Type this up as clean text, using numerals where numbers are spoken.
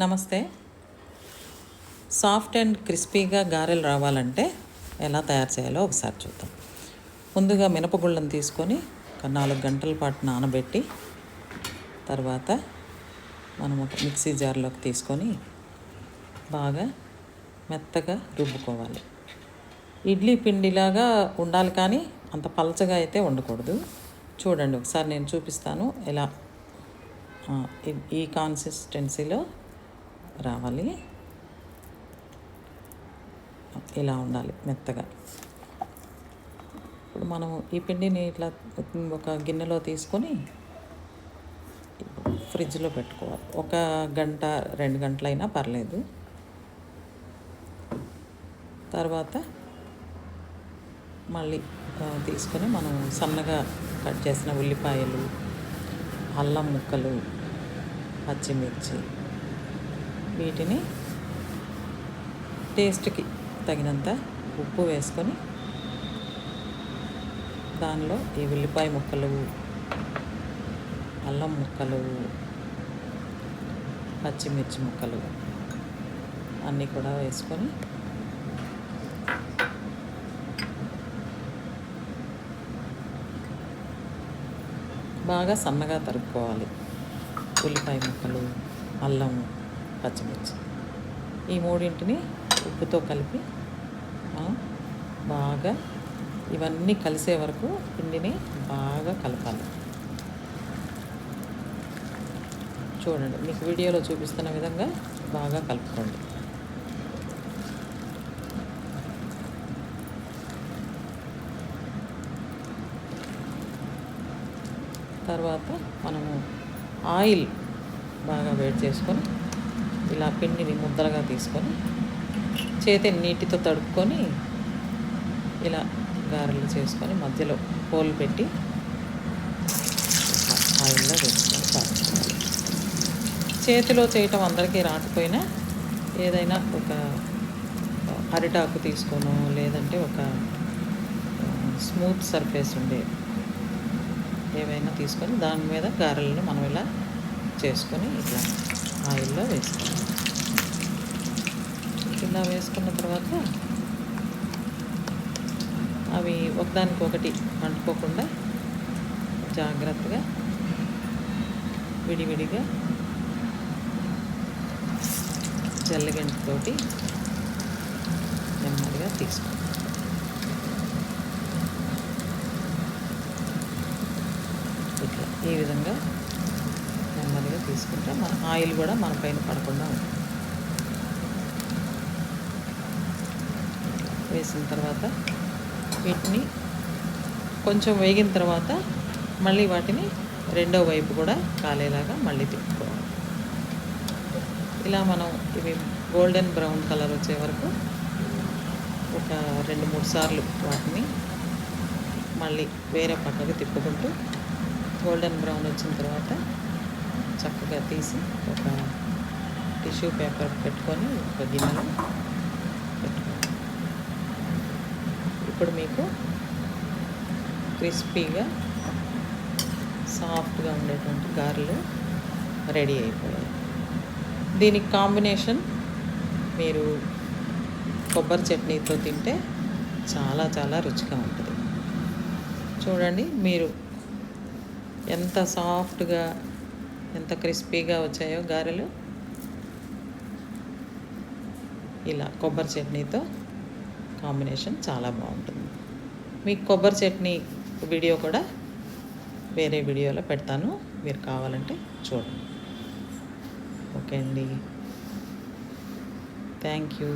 నమస్తే. Soft and క్రిస్పీగా గారెలు రావాలంటే ఎలా తయారు చేయాలో ఒకసారి చూద్దాం. ముందుగా మినపగుళ్ళను తీసుకొని ఒక 4 గంటల పాటు నానబెట్టి తర్వాత మనం ఒక మిక్సీ జార్లోకి తీసుకొని బాగా మెత్తగా రుబ్బుకోవాలి. ఇడ్లీ పిండిలాగా ఉండాలి, కానీ అంత పలచగా అయితే ఉండకూడదు. చూడండి, ఒకసారి నేను చూపిస్తాను ఎలా. ఈ కన్సిస్టెన్సీలో రావాలి, ఇలా ఉండాలి మెత్తగా. ఇప్పుడు మనం ఈ పిండిని ఇట్లా ఒక గిన్నెలో తీసుకొని ఫ్రిడ్జ్లో పెట్టుకోవాలి. 1 గంట 2 గంటలైనా పర్లేదు. తర్వాత మళ్ళీ తీసుకొని మనం సన్నగా కట్ చేసిన ఉల్లిపాయలు, అల్లం ముక్కలు, పచ్చిమిర్చి, వీటిని టేస్ట్కి తగినంత ఉప్పు వేసుకొని దానిలో ఈ ఉల్లిపాయ ముక్కలు, అల్లం ముక్కలు, పచ్చిమిర్చి ముక్కలు అన్నీ కూడా వేసుకొని బాగా సన్నగా తరుక్కోవాలి. ఉల్లిపాయ ముక్కలు, అల్లం, పచ్చిమిర్చి ఈ మూడింటిని ఉప్పుతో కలిపి మనం బాగా ఇవన్నీ కలిసే వరకు పిండిని బాగా కలపాలి. చూడండి, మీకు వీడియోలో చూపిస్తున్న విధంగా బాగా కలుపుకోండి. తర్వాత మనము ఆయిల్ బాగా వేడి చేసుకొని ఇలా పిండిని ముద్దలుగా తీసుకొని చేతిని నీటితో తడుపుకొని ఇలా గారెలు చేసుకొని మధ్యలో హోల్ పెట్టి ఆయిల్లో వేసుకొని కాల్చుకోవాలి. చేతిలో చేయటం అందరికీ రాకపోయినా ఏదైనా ఒక అరిటాకు తీసుకోను, లేదంటే ఒక స్మూత్ సర్ఫేస్ ఉండే ఏవైనా తీసుకొని దాని మీద గారెలను మనం ఇలా చేసుకొని ఇట్లా ఆయిల్లో వేసుకోవాలి. ఇలా వేసుకున్న తర్వాత అవి ఒకదానికొకటి అంటుకోకుండా జాగ్రత్తగా విడివిడిగా జల్లెగంటితోటి నెమ్మదిగా తీసుకోవాలి. ఇట్లా ఈ విధంగా నెమ్మదిగా తీసుకుంటే మన ఆయిల్ కూడా మన పైన పడకుండా ఉంటుంది. వేసిన తర్వాత వీటిని కొంచెం వేగిన తర్వాత మళ్ళీ వాటిని రెండో వైపు కూడా కాలేలాగా మళ్ళీ తిప్పుకోవాలి. ఇలా మనం ఇవి గోల్డెన్ బ్రౌన్ కలర్ వచ్చే వరకు ఒక 2-3 సార్లు వాటిని మళ్ళీ వేరే పక్కకు తిప్పుకుంటూ గోల్డెన్ బ్రౌన్ వచ్చిన తర్వాత చక్కగా తీసి ఒక టిష్యూ పేపర్ పెట్టుకొని ఒక గిన్నెలో పెట్టుకోవాలి. ఇప్పుడు మీకు క్రిస్పీగా సాఫ్ట్గా ఉండేటువంటి గారెలు రెడీ అయిపోయాయి. దీనికి కాంబినేషన్ మీరు కొబ్బరి చట్నీతో తింటే చాలా చాలా రుచిగా ఉంటుంది. చూడండి, మీరు ఎంత సాఫ్ట్గా ఎంత క్రిస్పీగా వచ్చాయో గారెలు. ఇలా కొబ్బరి చట్నీతో కాంబినేషన్ చాలా బాగుంటుంది. మీకు కొబ్బరి చట్నీ వీడియో కూడా వేరే వీడియోలో పెడతాను, మీరు కావాలంటే చూడండి. ఓకే అండి, థ్యాంక్ యూ.